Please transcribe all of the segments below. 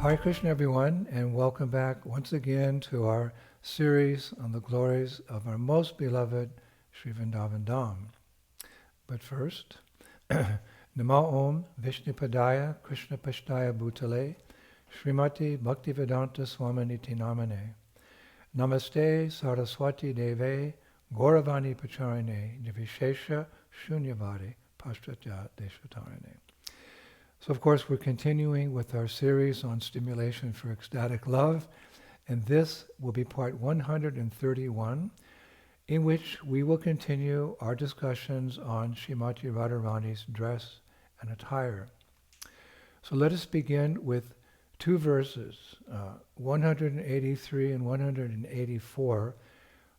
Hare Krishna, everyone, and welcome back once again to our series on the glories of our most beloved Sri Vrindavan Dham. But first, Namo Om Vishnupadaya Krishna Pashtaya Bhutale Srimati Bhaktivedanta Swaminiti Namane Namaste Saraswati Deve Gauravani Pacharine Nivishesha Shunyavadi Paschatya Deshatarine. So, of course, we're continuing with our series on stimulation for ecstatic love, and this will be part 131, in which we will continue our discussions on Srimati Radharani's dress and attire. So let us begin with two verses, 183 and 184,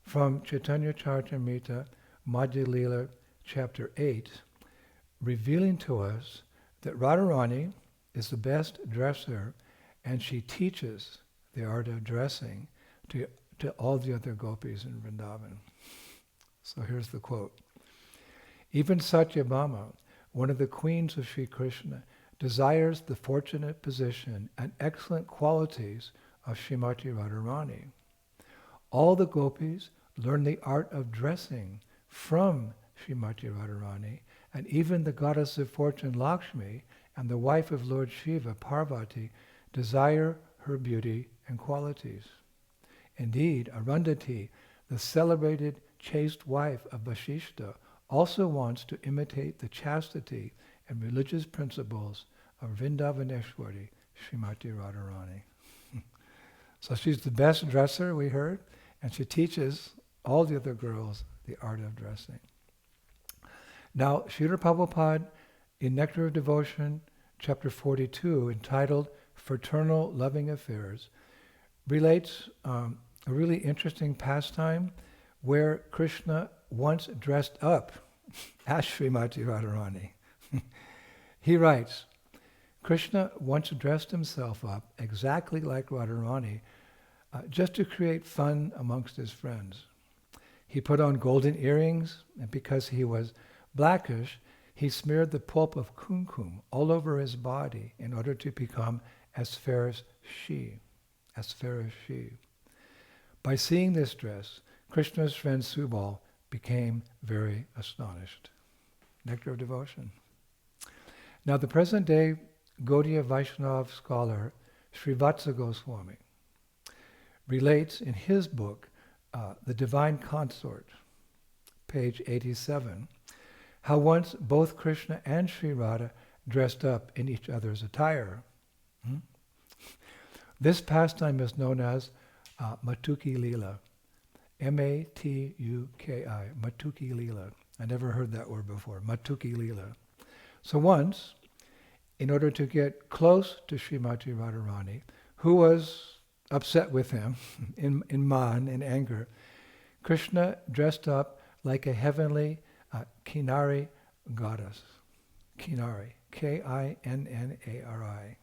from Chaitanya Charitamrita Madhya Lila, chapter 8, revealing to us that Radharani is the best dresser, and she teaches the art of dressing to all the other gopis in Vrindavan. So here's the quote. Even Satyabhama, one of the queens of Sri Krishna, desires the fortunate position and excellent qualities of Srimati Radharani. All the gopis learn the art of dressing from Srimati Radharani, and even the goddess of fortune Lakshmi and the wife of Lord Shiva, Parvati, desire her beauty and qualities. Indeed, Arundhati, the celebrated chaste wife of Vasishta, also wants to imitate the chastity and religious principles of Vrindavaneshwari, Srimati Radharani. So she's the best dresser, we heard, and she teaches all the other girls the art of dressing. Now, Srila Prabhupada, in Nectar of Devotion, chapter 42, entitled Fraternal Loving Affairs, relates a really interesting pastime where Krishna once dressed up as Srimati Radharani. He writes, Krishna once dressed himself up exactly like Radharani, just to create fun amongst his friends. He put on golden earrings, and because he was blackish, he smeared the pulp of kumkum all over his body in order to become as fair as she. By seeing this dress, Krishna's friend Subal became very astonished. Nectar of Devotion. Now the present-day Gaudiya Vaishnava scholar Srivatsa Goswami relates in his book, The Divine Consort, page 87, how once both Krishna and Sri Radha dressed up in each other's attire. This pastime is known as Matuki Lila, M-A-T-U-K-I, Matuki Lila. I never heard that word before, Matuki Lila. So once, in order to get close to Srimati Radharani, who was upset with him in anger, Krishna dressed up like a heavenly Kinari goddess. Kinari, K-I-N-N-A-R-I.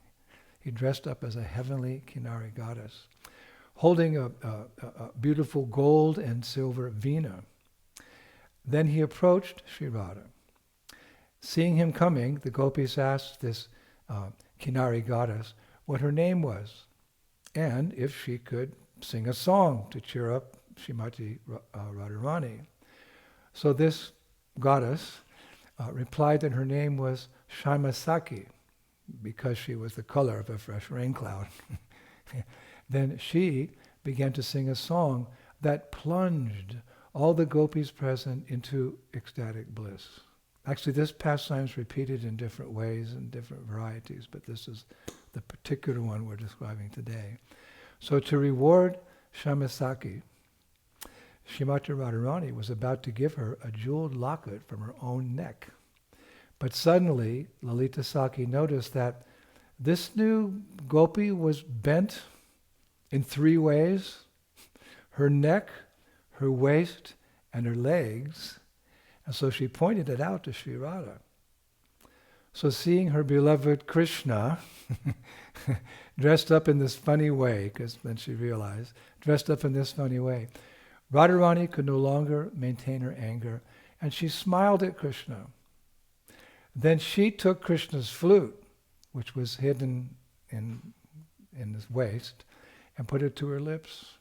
He dressed up as a heavenly Kinari goddess, holding a beautiful gold and silver veena. Then he approached Sri Radha. Seeing him coming, the gopis asked this Kinari goddess what her name was, and if she could sing a song to cheer up Srimati Radharani. So this goddess replied that her name was Shaimasaki, because she was the color of a fresh rain cloud. Then she began to sing a song that plunged all the gopis present into ecstatic bliss. Actually, this pastime is repeated in different ways and different varieties, but this is the particular one we're describing today. So to reward Shaimasaki, Srimati Radharani was about to give her a jeweled locket from her own neck. But suddenly, Lalita Saki noticed that this new gopi was bent in three ways: her neck, her waist, and her legs. And so she pointed it out to Sri Radha. So seeing her beloved Krishna dressed up in this funny way, because then she realized, dressed up in this funny way, Radharani could no longer maintain her anger, and she smiled at Krishna. Then she took Krishna's flute, which was hidden in in his waist, and put it to her lips.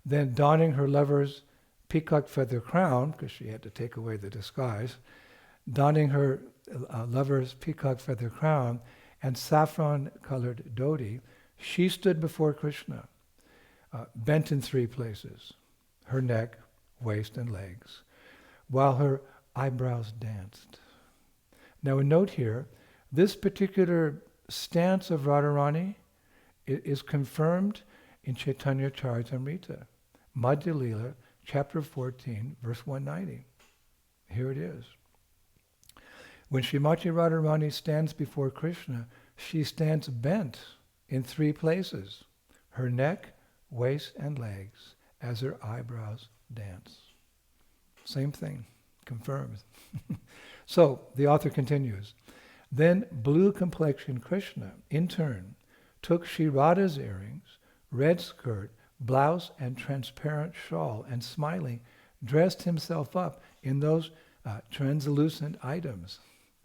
Then donning her lover's peacock feather crown, because she had to take away the disguise, donning her lover's peacock feather crown and saffron-colored dhoti, she stood before Krishna, bent in three places, her neck, waist, and legs, while her eyebrows danced. Now a note here, this particular stance of Radharani is confirmed in Chaitanya Charitamrita, Madhya Lila, chapter 14, verse 190. Here it is. When Srimati Radharani stands before Krishna, she stands bent in three places, her neck, waist, and legs, as her eyebrows dance. Same thing, confirmed. So, the author continues, then blue-complexioned Krishna, in turn, took Shri Radha's earrings, red skirt, blouse, and transparent shawl, and smiling, dressed himself up in those translucent items.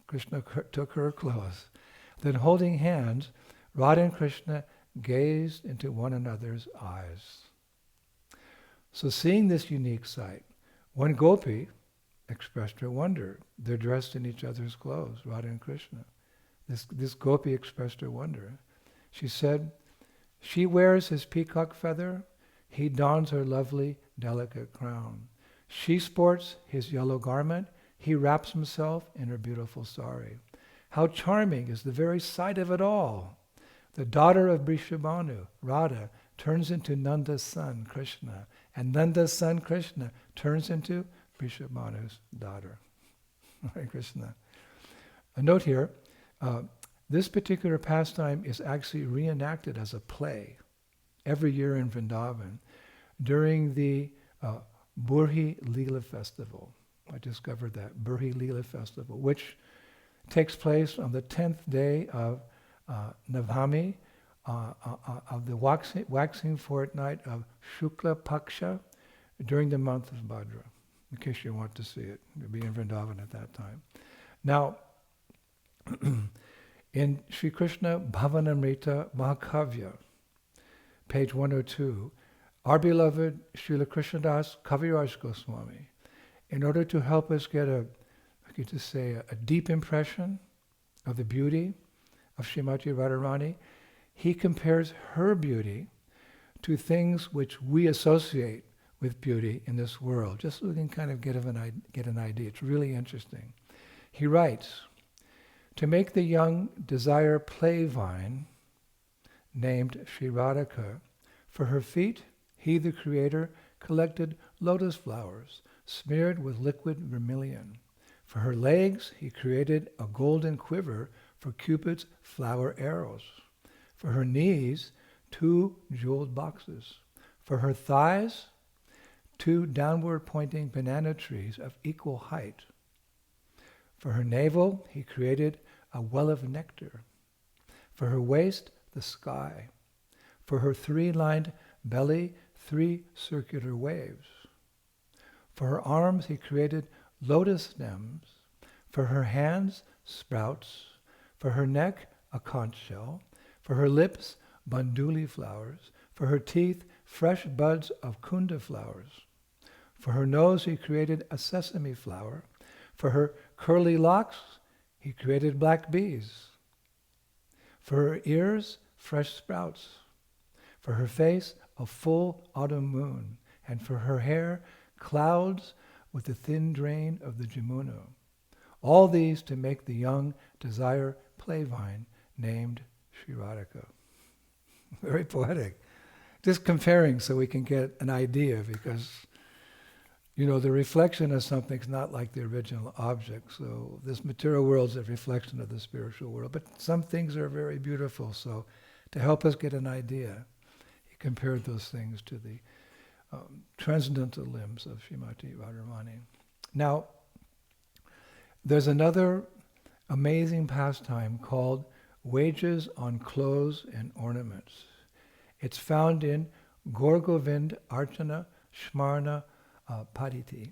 Krishna took her clothes. Then holding hands, Radha and Krishna gazed into one another's eyes. So seeing this unique sight, one gopi expressed her wonder. They're dressed in each other's clothes, Radha and Krishna. This gopi expressed her wonder. She said, she wears his peacock feather, he dons her lovely, delicate crown. She sports his yellow garment, he wraps himself in her beautiful sari. How charming is the very sight of it all. The daughter of Vrishabhanu, Radha, turns into Nanda's son, Krishna, and Nanda's son, Krishna, turns into Vrishabhanu's daughter. Hare Krishna. A note here, this particular pastime is actually reenacted as a play every year in Vrindavan during the Burhi Leela Festival. I discovered that, Burhi Leela Festival, which takes place on the 10th day of Navami, of the waxing fortnight of Shukla Paksha during the month of Bhadra, in case you want to see it. You'll be in Vrindavan at that time. Now, in Sri Krishna Bhavanamrita Mahakavya, page 102, our beloved Srila Krishnadas Kaviraj Goswami, in order to help us get a deep impression of the beauty of Srimati Radharani, he compares her beauty to things which we associate with beauty in this world, just so we can kind of get an idea. It's really interesting. He writes, to make the young desire play vine, named Sri Radhika, for her feet, he, the creator, collected lotus flowers, smeared with liquid vermilion. For her legs, he created a golden quiver for Cupid's flower arrows. For her knees, 2 jeweled boxes. For her thighs, 2 downward pointing banana trees of equal height. For her navel, he created a well of nectar. For her waist, the sky. For her 3-lined belly, 3 circular waves. For her arms, he created lotus stems. For her hands, sprouts. For her neck, a conch shell. For her lips, banduli flowers. For her teeth, fresh buds of kunda flowers. For her nose, he created a sesame flower. For her curly locks, he created black bees. For her ears, fresh sprouts. For her face, a full autumn moon. And for her hair, clouds with the thin drain of the Jamuna. All these to make the young desire play vine named Sri Radhika. Very poetic. Just comparing so we can get an idea, because the reflection of something is not like the original object. So this material world is a reflection of the spiritual world. But some things are very beautiful. So to help us get an idea, he compared those things to the transcendental limbs of Srimati Radharani. Now, there's another amazing pastime called wages on clothes and ornaments. It's found in Gaur Govind Archana Shmarna Paditi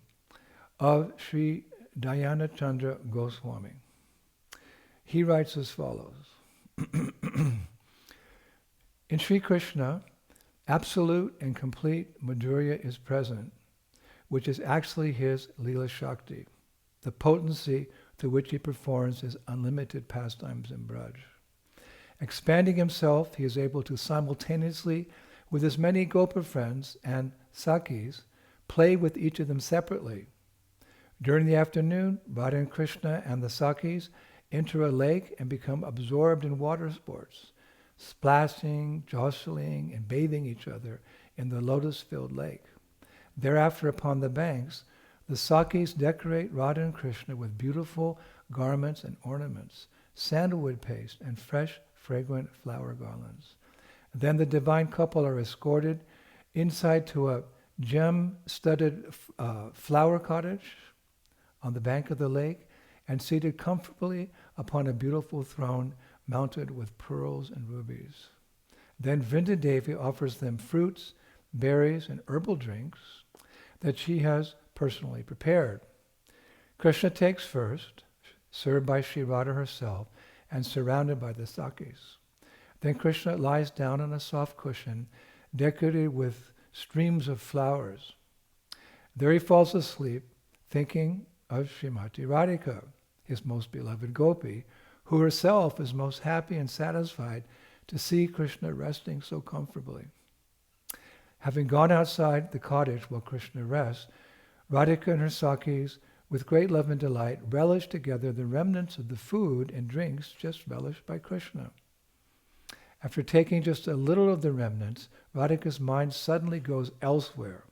of Sri Dayana Chandra Goswami. He writes as follows. In Sri Krishna, absolute and complete Madhurya is present, which is actually his Leela Shakti, the potency through which he performs his unlimited pastimes in Braj. Expanding himself, he is able to simultaneously, with his many Gopa friends and Sakhis, play with each of them separately. During the afternoon, Radha and Krishna and the Sakhis enter a lake and become absorbed in water sports, splashing, jostling, and bathing each other in the lotus-filled lake. Thereafter, upon the banks, the Sakhis decorate Radha and Krishna with beautiful garments and ornaments, sandalwood paste, and fresh, fragrant flower garlands. Then the divine couple are escorted inside to a gem-studded flower cottage on the bank of the lake and seated comfortably upon a beautiful throne mounted with pearls and rubies. Then Vrinda Devi offers them fruits, berries, and herbal drinks that she has personally prepared. Krishna takes first, served by Sri Radha herself, and surrounded by the Sakhis. Then Krishna lies down on a soft cushion decorated with streams of flowers. There he falls asleep, thinking of Srimati Radhika, his most beloved gopi, who herself is most happy and satisfied to see Krishna resting so comfortably. Having gone outside the cottage while Krishna rests, Radhika and her Sakhis, with great love and delight, relish together the remnants of the food and drinks just relished by Krishna. After taking just a little of the remnants, Radhika's mind suddenly goes elsewhere,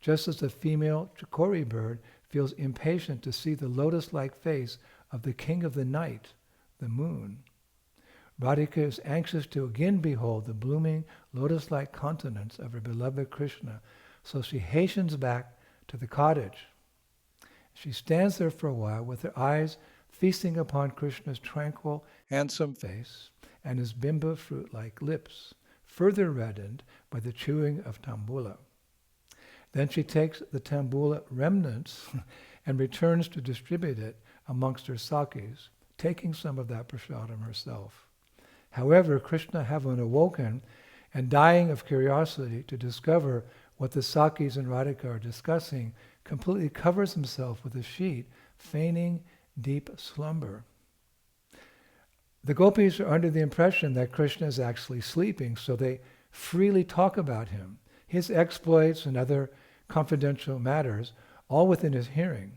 just as a female chakori bird feels impatient to see the lotus-like face of the king of the night, the moon. Radhika is anxious to again behold the blooming lotus-like countenance of her beloved Krishna, so she hastens back to the cottage. She stands there for a while with her eyes feasting upon Krishna's tranquil, handsome face and his bimba fruit-like lips, further reddened by the chewing of tambula. Then she takes the tambula remnants and returns to distribute it amongst her Sakhis, taking some of that prasadam herself. However, Krishna, having awoken and dying of curiosity to discover what the Sakhis and Radhika are discussing, completely covers himself with a sheet, feigning deep slumber. The gopis are under the impression that Krishna is actually sleeping, so they freely talk about him, his exploits and other confidential matters, all within his hearing.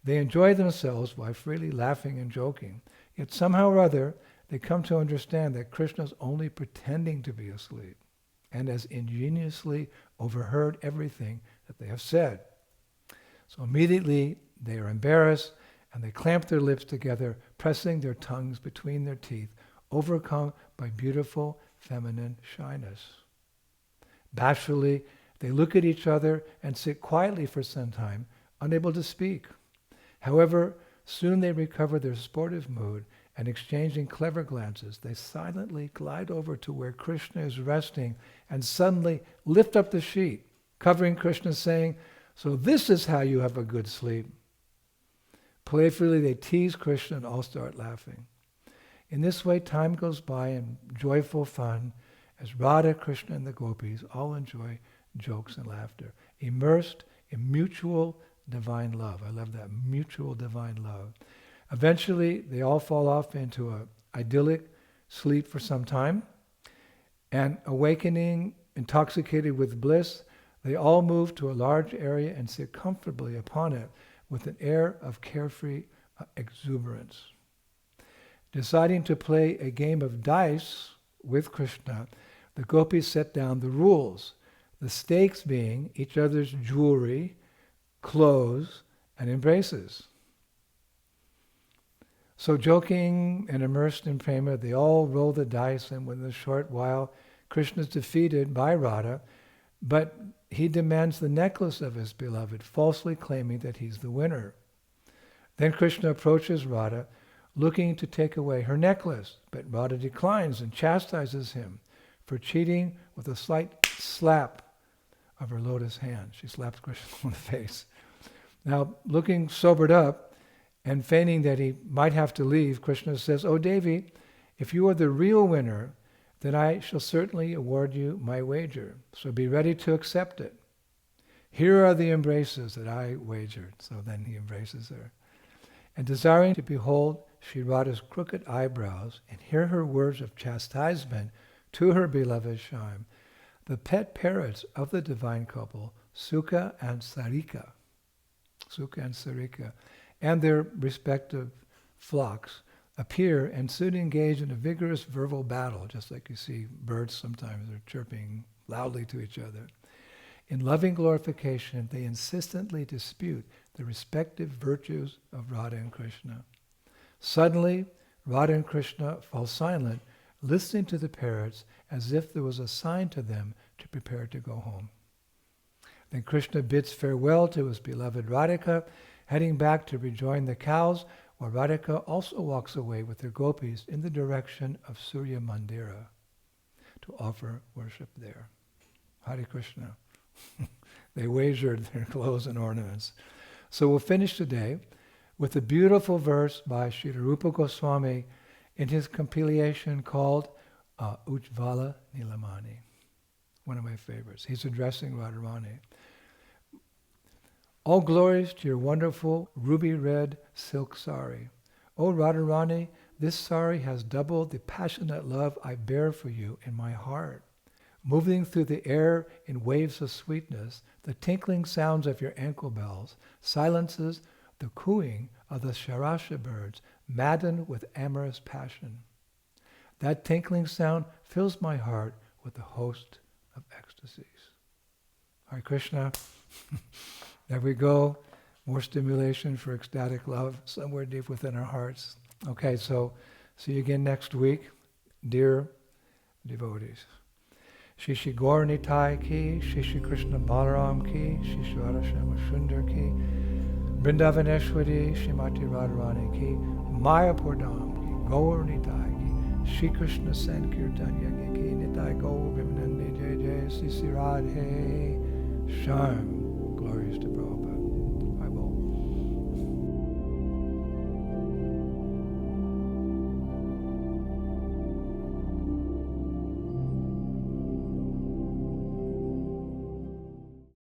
They enjoy themselves while freely laughing and joking, yet somehow or other they come to understand that Krishna is only pretending to be asleep and has ingeniously overheard everything that they have said. So immediately they are embarrassed and they clamp their lips together, pressing their tongues between their teeth, overcome by beautiful feminine shyness. Bashfully, they look at each other and sit quietly for some time, unable to speak. However, soon they recover their sportive mood, and exchanging clever glances, they silently glide over to where Krishna is resting and suddenly lift up the sheet, covering Krishna, saying, "So this is how you have a good sleep." Playfully they tease Krishna and all start laughing. In this way, time goes by in joyful fun as Radha, Krishna, and the gopis all enjoy jokes and laughter, immersed in mutual divine love. I love that, mutual divine love. Eventually, they all fall off into an idyllic sleep for some time, and awakening, intoxicated with bliss, they all move to a large area and sit comfortably upon it with an air of carefree exuberance. Deciding to play a game of dice with Krishna, the gopis set down the rules, the stakes being each other's jewelry, clothes, and embraces. So joking and immersed in prema, they all roll the dice, and within a short while, Krishna is defeated by Radha, but he demands the necklace of his beloved, falsely claiming that he's the winner. Then Krishna approaches Radha, looking to take away her necklace, but Radha declines and chastises him for cheating with a slight slap of her lotus hand. She slaps Krishna on the face. Now, looking sobered up and feigning that he might have to leave, Krishna says, "Oh Devi, if you are the real winner, then I shall certainly award you my wager. So be ready to accept it. Here are the embraces that I wagered. So then he embraces her. And desiring to behold Sri Radha's crooked eyebrows and hear her words of chastisement to her beloved Shyam, the pet parrots of the divine couple, Sukha and Sarika, and their respective flocks, appear and soon engage in a vigorous verbal battle, just like you see birds sometimes are chirping loudly to each other. In loving glorification, they insistently dispute the respective virtues of Radha and Krishna. Suddenly, Radha and Krishna fall silent, listening to the parrots as if there was a sign to them to prepare to go home. Then Krishna bids farewell to his beloved Radhika, heading back to rejoin the cows, while Radhika also walks away with her gopis in the direction of Surya Mandira to offer worship there. Hare Krishna. They wagered their clothes and ornaments. So we'll finish today with a beautiful verse by Sri Rupa Goswami in his compilation called Ujvala Nilamani, one of my favorites. He's addressing Radharani. All glories to your wonderful ruby red silk sari. O Radharani, this sari has doubled the passionate love I bear for you in my heart. Moving through the air in waves of sweetness, the tinkling sounds of your ankle bells silences the cooing of the sharasha birds, maddened with amorous passion. That tinkling sound fills my heart with a host of ecstasies. Hare Krishna. There we go. More stimulation for ecstatic love somewhere deep within our hearts. Okay, so see you again next week, dear devotees. Shri Shri Gaur Nitai ki, Shri Shri Krishna Balaram ki, Shri Shri Radha Shama Sundar ki, Vrindavaneshwari Shrimati Radharani ki, Mayapur Dham ki, Gaur Nitai ki, Shri Krishna Sankirtan Yagya ki, Nitai Gaur Vimanandi Jai Jai Sri Sri Radhe Shyam. Glories to